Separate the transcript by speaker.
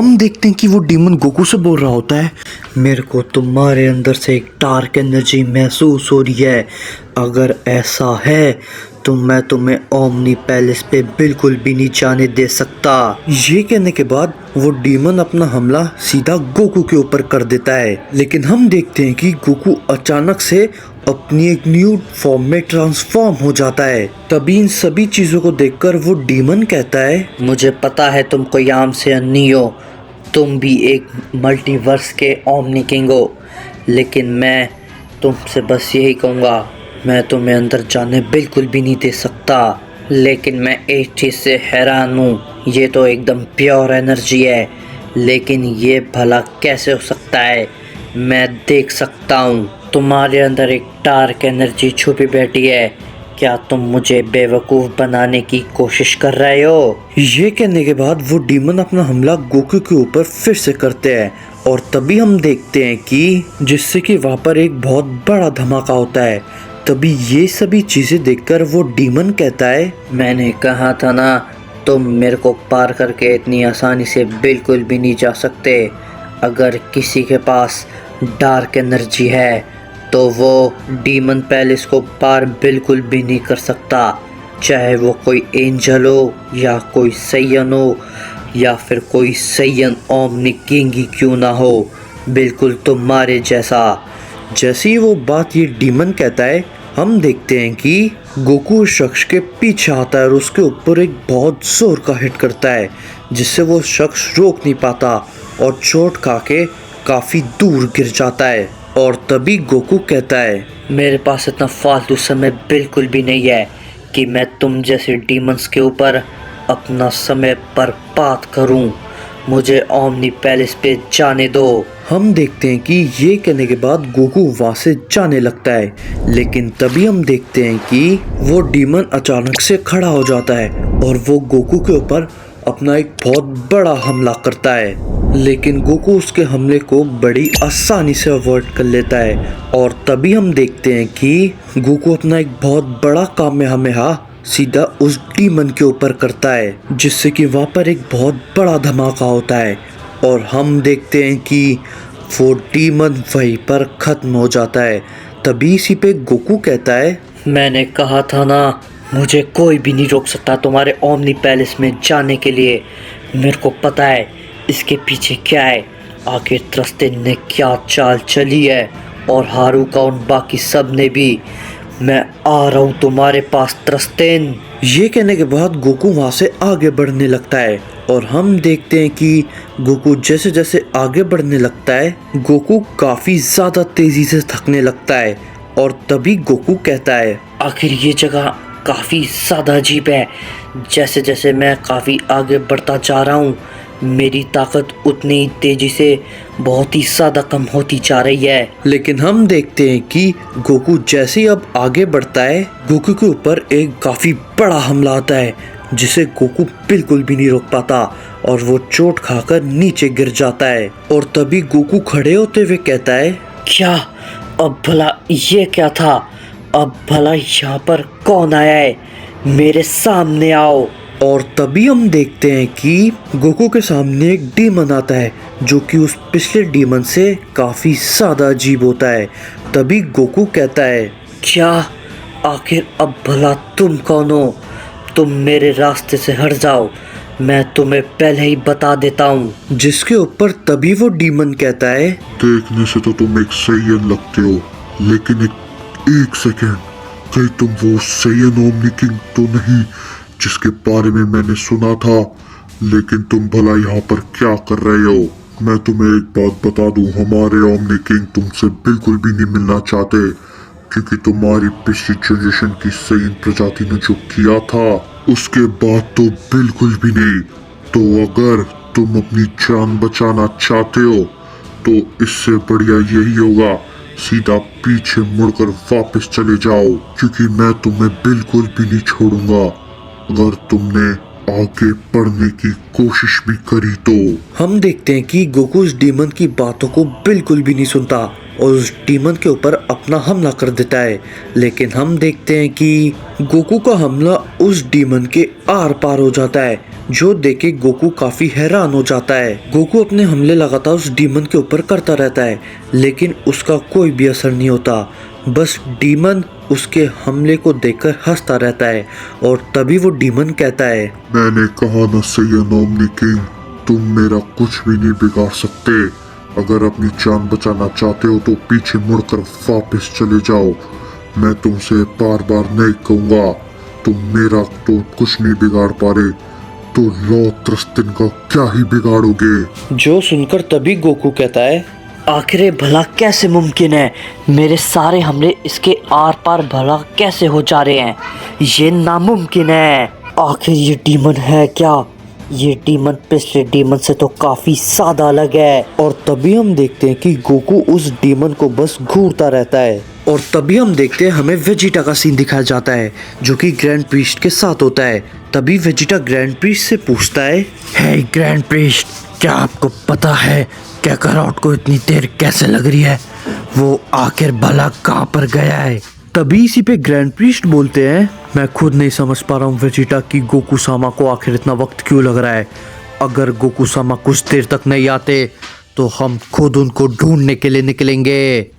Speaker 1: हम देखते हैं कि वो डीमन गोकू से बोल रहा होता है, मेरे को तुम्हारे अंदर से एक डार्क एनर्जी महसूस हो रही है। अगर ऐसा है तो मैं तुम्हें ओमनी पैलेस पे बिल्कुल भी नहीं जाने दे सकता। ये कहने के बाद वो डीमन अपना हमला सीधा गोकू के ऊपर कर देता है। लेकिन हम देखते हैं कि गोकू अचानक से अपनी एक न्यू फॉर्म में ट्रांसफॉर्म हो जाता है। तभी इन सभी चीजों को देखकर वो डीमन कहता है,
Speaker 2: मुझे पता है तुम कोई आम से अन्नी हो, तुम भी एक मल्टीवर्स के ओमनी किंग हो, लेकिन मैं तुमसे बस यही कहूँगा, मैं तुम्हें अंदर जाने बिल्कुल भी नहीं दे सकता। लेकिन मैं एक चीज़ से हैरान हूँ, ये तो एकदम प्योर एनर्जी है, लेकिन ये भला कैसे हो सकता है? मैं देख सकता हूँ तुम्हारे अंदर एक डार्क एनर्जी छुपी बैठी है। क्या तुम मुझे बेवकूफ़ बनाने की कोशिश कर रहे हो?
Speaker 1: ये कहने के बाद वो डीमन अपना हमला गोकू के ऊपर फिर से करते हैं और तभी हम देखते हैं कि जिससे कि वहाँ पर एक बहुत बड़ा धमाका होता है। तभी ये सभी चीजें देखकर वो डीमन कहता है,
Speaker 2: मैंने कहा था ना, तुम मेरे को पार करके इतनी आसानी से बिल्कुल भी नहीं जा सकते। अगर किसी के पास डार्क एनर्जी है तो वो डीमन पैलेस को पार बिल्कुल भी नहीं कर सकता, चाहे वो कोई एंजल हो या कोई सैयन हो या फिर कोई सैयन ओमनी किंग ही क्यों ना हो, बिल्कुल तुम्हारे जैसा।
Speaker 1: जैसे ही वो बात ये डीमन कहता है, हम देखते हैं कि गोकू उस शख्स के पीछे आता है और उसके ऊपर एक बहुत जोर का हिट करता है, जिससे वो शख्स रोक नहीं पाता और चोट खा के काफी दूर गिर जाता है। और तभी गोकू कहता है,
Speaker 2: मेरे पास इतना फालतू समय बिल्कुल भी नहीं है कि मैं तुम जैसे डीमंस के ऊपर अपना समय बर्बाद करूं। मुझे ओमनी पैलेस पे जाने दो।
Speaker 1: हम देखते हैं कि ये कहने के बाद गोकू वहाँ से जाने लगता है। लेकिन तभी हम देखते हैं कि वो डीमन अचानक से खड़ा हो जाता है और वो गोकू के ऊपर अपना एक बहुत बड़ा हमला करता है। लेकिन गोकू उसके हमले को बड़ी आसानी से अवॉइड कर लेता है और तभी हम देखते हैं कि गोकू अपना एक बहुत बड़ा कामेहामेहा सीधा उस डीमन के ऊपर करता है, जिससे कि वहाँ पर एक बहुत बड़ा धमाका होता है और हम देखते हैं कि वो डीमन वहीं पर खत्म हो जाता है। तभी इसी पे गोकू कहता है,
Speaker 2: मैंने कहा था ना, मुझे कोई भी नहीं रोक सकता तुम्हारे ओमनी पैलेस में जाने के लिए। मेरे को पता है इसके पीछे क्या है, आखिर त्रस्तेन ने क्या चाल चली है और हारुका और बाकी सब ने भी। मैं आ रहा हूँ तुम्हारे पास त्रस्तेन।
Speaker 1: ये कहने के बाद गोकू वहाँ से आगे बढ़ने लगता है और हम देखते हैं कि गोकू जैसे जैसे आगे बढ़ने लगता है, गोकू काफ़ी ज़्यादा तेज़ी से थकने लगता है। और तभी गोकू कहता है,
Speaker 2: आखिर ये जगह काफ़ी ज़्यादा अजीब है। जैसे जैसे मैं काफ़ी आगे बढ़ता जा रहा हूँ, मेरी ताकत उतनी ही तेज़ी से बहुत ही ज़्यादा कम होती जा रही है।
Speaker 1: लेकिन हम देखते हैं कि गोकू जैसे ही अब आगे बढ़ता है, गोकू के ऊपर एक काफ़ी बड़ा हमला आता है, जिसे गोकू बिल्कुल भी नहीं रोक पाता और वो चोट खाकर नीचे गिर जाता है। और तभी गोकू खड़े होते हुए कहता है,
Speaker 2: क्या अब भला ये क्या था? अब भला यहाँ पर कौन आया है? मेरे सामने आओ।
Speaker 1: और तभी हम देखते हैं कि गोकू के सामने एक डीमन आता है, जो कि उस पिछले डीमन से काफ़ी ज़्यादा अजीब होता है। तभी गोकू कहता है,
Speaker 2: क्या आखिर अब भला तुम कौन हो? तुम मेरे रास्ते से हट जाओ, मैं तुम्हें पहले ही बता देता हूँ।
Speaker 1: जिसके ऊपर तभी वो डीमन कहता है,
Speaker 3: देखने से तो तुम एक सैयन लगते हो, लेकिन एक सेकेंड, कहीं तुम वो सैयन ओमनी किंग तो नहीं जिसके बारे में मैंने सुना था? लेकिन तुम भला यहाँ पर क्या कर रहे हो? मैं तुम्हें एक बात बता दूं, हमारे ओमनी किंग तुमसे बिल्कुल भी नहीं मिलना चाहते, क्योंकि तुम्हारी पिछली जनरेशन की सैयन प्रजाति ने जो किया था उसके बाद तो बिल्कुल भी नहीं। तो अगर तुम अपनी जान बचाना चाहते हो तो इससे बढ़िया यही होगा, सीधा पीछे मुड़कर वापस चले जाओ, क्योंकि मैं तुम्हें बिल्कुल भी नहीं छोड़ूंगा अगर तुमने आगे बढ़ने की कोशिश भी करी तो।
Speaker 1: हम देखते हैं कि गोकू उस डीमन की बातों को बिल्कुल भी नहीं सुनता और उस डीमन के ऊपर अपना हमला कर देता है। लेकिन हम देखते हैं कि गोकू का हमला उस डीमन के आर पार हो जाता है, जो देखे गोकू काफी हैरान हो जाता है। गोकू अपने हमले लगातार उस डीमन के ऊपर करता रहता है, लेकिन उसका कोई भी असर नहीं होता। बस डीमन उसके हमले को देखकर हंसता रहता है और तभी वो डीमन कहता है,
Speaker 3: मैंने कहा ना सैयन ओमनी किंग, तुम मेरा कुछ भी नहीं बिगाड़ सकते। अगर अपनी जान बचाना चाहते हो तो पीछे मुड़कर वापस चले जाओ। मैं तुमसे बार बार नहीं कहूँगा, तुम मेरा तो कुछ नहीं बिगाड़ पा रहे, तो लॉ त्रस्तिन का क्या ही बिगाड़ोगे।
Speaker 1: जो सुनकर तभी गोकू कहता है,
Speaker 2: आखिर ये भला कैसे मुमकिन है? मेरे सारे हमले इसके आर पार भला कैसे हो जा रहे हैं? ये नामुमकिन है। आखिर ये डीमन है क्या? ये डीमन पिछले डीमन से तो काफी ज्यादा अलग है।
Speaker 1: और तभी हम देखते हैं कि गोकू उस डीमन को बस घूरता रहता है। और तभी हम देखते हैं हमें वेजिटा का सीन दिखाया जाता है, जो कि ग्रैंड प्रीस्ट के साथ होता है। तभी वेजिटा ग्रैंड प्रीस्ट से पूछता है,
Speaker 4: हे ग्रैंड प्रीस्ट, क्या आपको पता है कैकारोट को इतनी देर कैसे लग रही है? वो आखिर भला कहाँ पर गया है?
Speaker 1: तभी इसी पे ग्रैंड प्रीस्ट बोलते हैं, मैं खुद नहीं समझ पा रहा हूँ वेजिटा कि गोकू सामा को आखिर इतना वक्त क्यों लग रहा है। अगर गोकू सामा कुछ देर तक नहीं आते तो हम खुद उनको ढूंढने के लिए निकलेंगे।